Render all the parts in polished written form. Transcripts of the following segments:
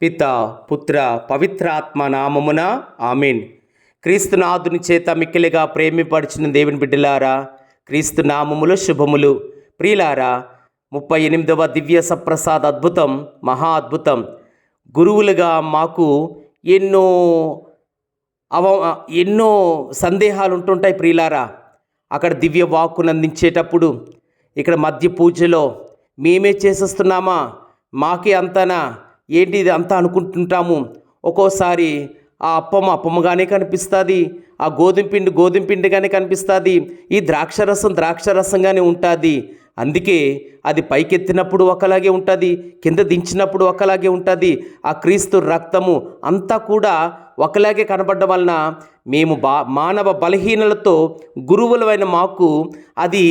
పిత పుత్ర పవిత్రాత్మ నామమున ఆమేన్. క్రీస్తునాథుని చేత మిక్కిలిగా ప్రేమిపడిచిన దేవుని బిడ్డలారా, క్రీస్తు నామములో శుభములు. ప్రియులారా, 38వ దివ్య సప్రసాద అద్భుతం, మహా అద్భుతం. గురువులుగా మాకు ఎన్నో సందేహాలు ఉంటుంటాయి ప్రియులారా. అక్కడ దివ్య వాక్కును అందించేటప్పుడు, ఇక్కడ మధ్య పూజలో మేమే చేసేస్తున్నామా, మాకే అంతనా, ఏంటి ఇది అంతా అనుకుంటుంటాము. ఒక్కోసారి ఆ అప్పమ్మగానే కనిపిస్తుంది, ఆ గోధుమ పిండిగానే కనిపిస్తుంది, ఈ ద్రాక్షరసంగానే ఉంటుంది. అందుకే అది పైకెత్తినప్పుడు ఒకలాగే ఉంటుంది, కింద దించినప్పుడు ఒకలాగే ఉంటుంది. ఆ క్రీస్తు రక్తము అంతా కూడా ఒకలాగే కనబడడం వలన మేము మానవ బలహీనలతో గురువులమైన మాకు అది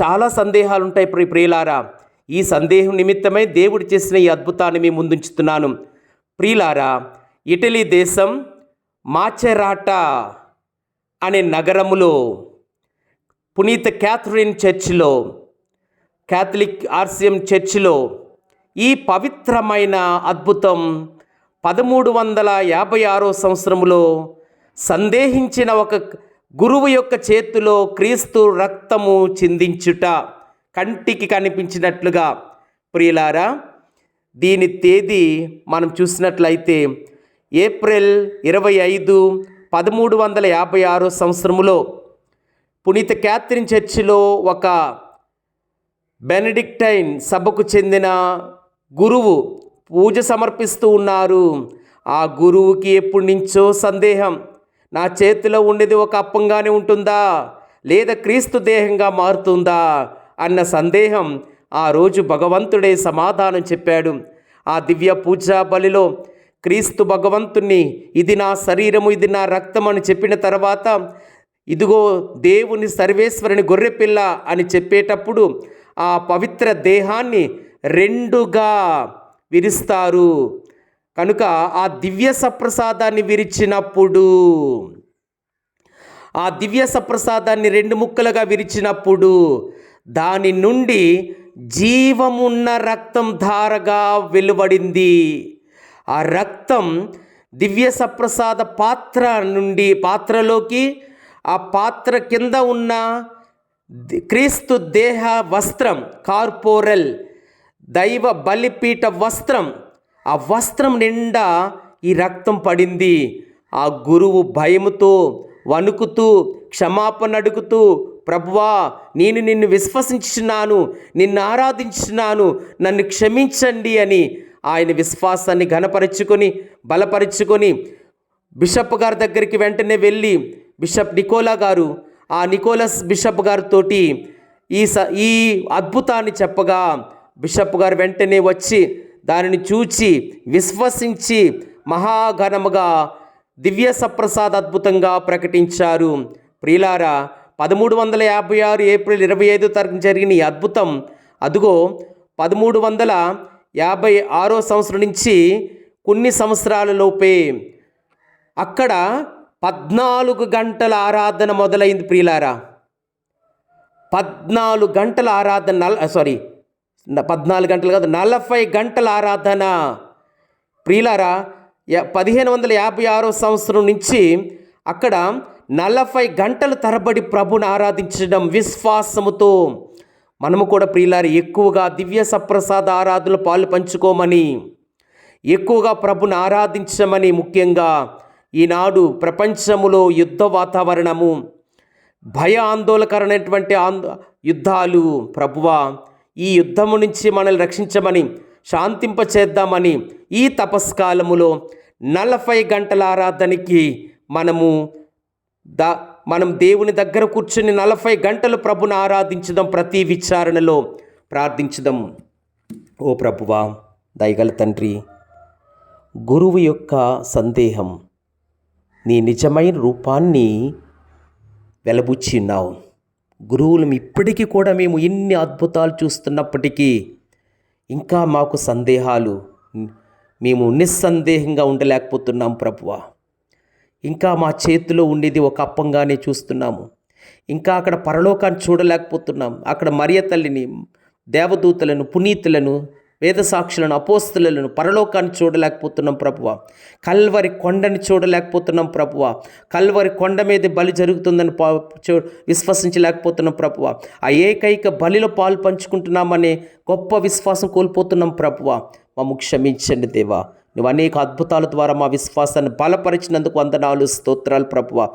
చాలా సందేహాలు ఉంటాయి ప్రియులారా. ఈ సందేహం నిమిత్తమై దేవుడు చేసిన ఈ అద్భుతాన్ని మీ ముందుంచుతున్నాను. ప్రియులారా, ఇటలీ దేశం మాచెరాటా అనే నగరములో పునీత క్యాథరిన్ చర్చిలో, క్యాథలిక్ ఆర్సిఎం చర్చిలో ఈ పవిత్రమైన అద్భుతం 1356 సంవత్సరములో సందేహించిన ఒక గురువు యొక్క చేతిలో క్రీస్తు రక్తము చిందించుట కంటికి కనిపించినట్లుగా. ప్రియులారా, దీని తేదీ మనం చూసినట్లయితే ఏప్రిల్ 25, 1356 సంవత్సరములో పునీత క్యాథరిన్ చర్చిలో ఒక బెనడిక్టైన్ సభకు చెందిన గురువు పూజ సమర్పిస్తూ ఉన్నారు. ఆ గురువుకి ఎప్పటి నుంచో సందేహం, నా చేతిలో ఉండేది ఒక అప్పంగానే ఉంటుందా, లేదా క్రీస్తు దేహంగా మారుతుందా అన్న సందేహం. ఆ రోజు భగవంతుడే సమాధానం చెప్పాడు. ఆ దివ్య పూజా బలిలో క్రీస్తు భగవంతుణ్ణి, ఇది నా శరీరము, ఇది నా రక్తం అని చెప్పిన తర్వాత, ఇదిగో దేవుని సర్వేశ్వరుని గొర్రెపిల్ల అని చెప్పేటప్పుడు ఆ పవిత్ర దేహాన్ని రెండుగా విరుస్తారు. కనుక ఆ దివ్య సప్రసాదాన్ని విరిచినప్పుడు, ఆ దివ్య సప్రసాదాన్ని 2 ముక్కలుగా విరిచినప్పుడు దాని నుండి జీవమున్న రక్తం ధారగా వెలువడింది. ఆ రక్తం దివ్య సప్రసాద పాత్ర నుండి పాత్రలోకి, ఆ పాత్ర కింద ఉన్న క్రీస్తు దేహ వస్త్రం, కార్పోరల్ దైవ బలిపీఠ వస్త్రం, ఆ వస్త్రం నిండా ఈ రక్తం పడింది. ఆ గురువు భయముతో వణుకుతూ క్షమాపణ అడుగుతూ, ప్రభువా, నేను నిన్ను విశ్వసించున్నాను, నిన్ను ఆరాధించున్నాను, నన్ను క్షమించండి అని ఆయన విశ్వాసాన్ని ఘనపరుచుకొని బలపరుచుకొని బిషప్ గారి దగ్గరికి వెంటనే వెళ్ళి, బిషప్ నికోలా గారు, ఆ నికోలస్ బిషప్ గారితో ఈ అద్భుతాన్ని చెప్పగా, బిషప్ గారు వెంటనే వచ్చి దానిని చూచి విశ్వసించి మహాఘనముగా దివ్య సప్రసాద అద్భుతంగా ప్రకటించారు. ప్రియులారా, 1356 ఏప్రిల్ 25వ తారీఖున జరిగిన ఈ అద్భుతం అదుగో 1356 సంవత్సరం నుంచి కొన్ని సంవత్సరాల లోపే అక్కడ 14 గంటల ఆరాధన మొదలైంది. ప్రియులారా, 14 గంటల ఆరాధన, 14 గంటలు కాదు, 40 గంటల ఆరాధన. ప్రియులారా, 1556 సంవత్సరం నుంచి అక్కడ 40 గంటల తరబడి ప్రభుని ఆరాధించడం విశ్వాసముతో. మనము కూడా ప్రియులారా ఎక్కువగా దివ్య సప్రసాద ఆరాధనలు పాలు పంచుకోమని, ఎక్కువగా ప్రభుని ఆరాధించమని. ముఖ్యంగా ఈనాడు ప్రపంచములో యుద్ధ వాతావరణము, భయ ఆందోళనకరమైనటువంటి యుద్ధాలు. ప్రభువా, ఈ యుద్ధము నుంచి మనల్ని రక్షించమని, శాంతింపచేద్దామని ఈ తపస్కాలములో 40 గంటల ఆరాధనకి మనం దేవుని దగ్గర కూర్చుని 40 గంటలు ప్రభుని ఆరాధించుదాం, ప్రతి విచారణలో ప్రార్థించుదాం. ఓ ప్రభువా, దయగల తండ్రి, గురువు యొక్క సందేహం నీ నిజమైన రూపాన్ని వెలబుచ్చిన్నావు. గురువులు ఇప్పటికీ కూడా మేము ఇన్ని అద్భుతాలు చూస్తున్నప్పటికీ ఇంకా మాకు సందేహాలు, మేము నిస్సందేహంగా ఉండలేకపోతున్నాం ప్రభువా. ఇంకా మా చేతిలో ఉండేది ఒక అప్పంగానే చూస్తున్నాము. ఇంకా అక్కడ పరలోకాన్ని చూడలేకపోతున్నాం. అక్కడ మరియ తల్లిని, దేవదూతలను, పునీతులను వేద సాక్షులను, అపోస్తులను, పరలోకాన్ని చూడలేకపోతున్నాం ప్రభువ. కల్వరి కొండని చూడలేకపోతున్నాం ప్రభువ. కల్వరి కొండ మీద బలి జరుగుతుందని విశ్వసించలేకపోతున్నాం ప్రభువ. ఆ ఏకైక బలిలో పాలు పంచుకుంటున్నామనే గొప్ప విశ్వాసం కోల్పోతున్నాం ప్రభువ. మమ్ము క్షమించండి దేవా. నువ్వు అనేక అద్భుతాల ద్వారా మా విశ్వాసాన్ని బలపరిచినందుకు వందనాలు, స్తోత్రాలు ప్రభువ.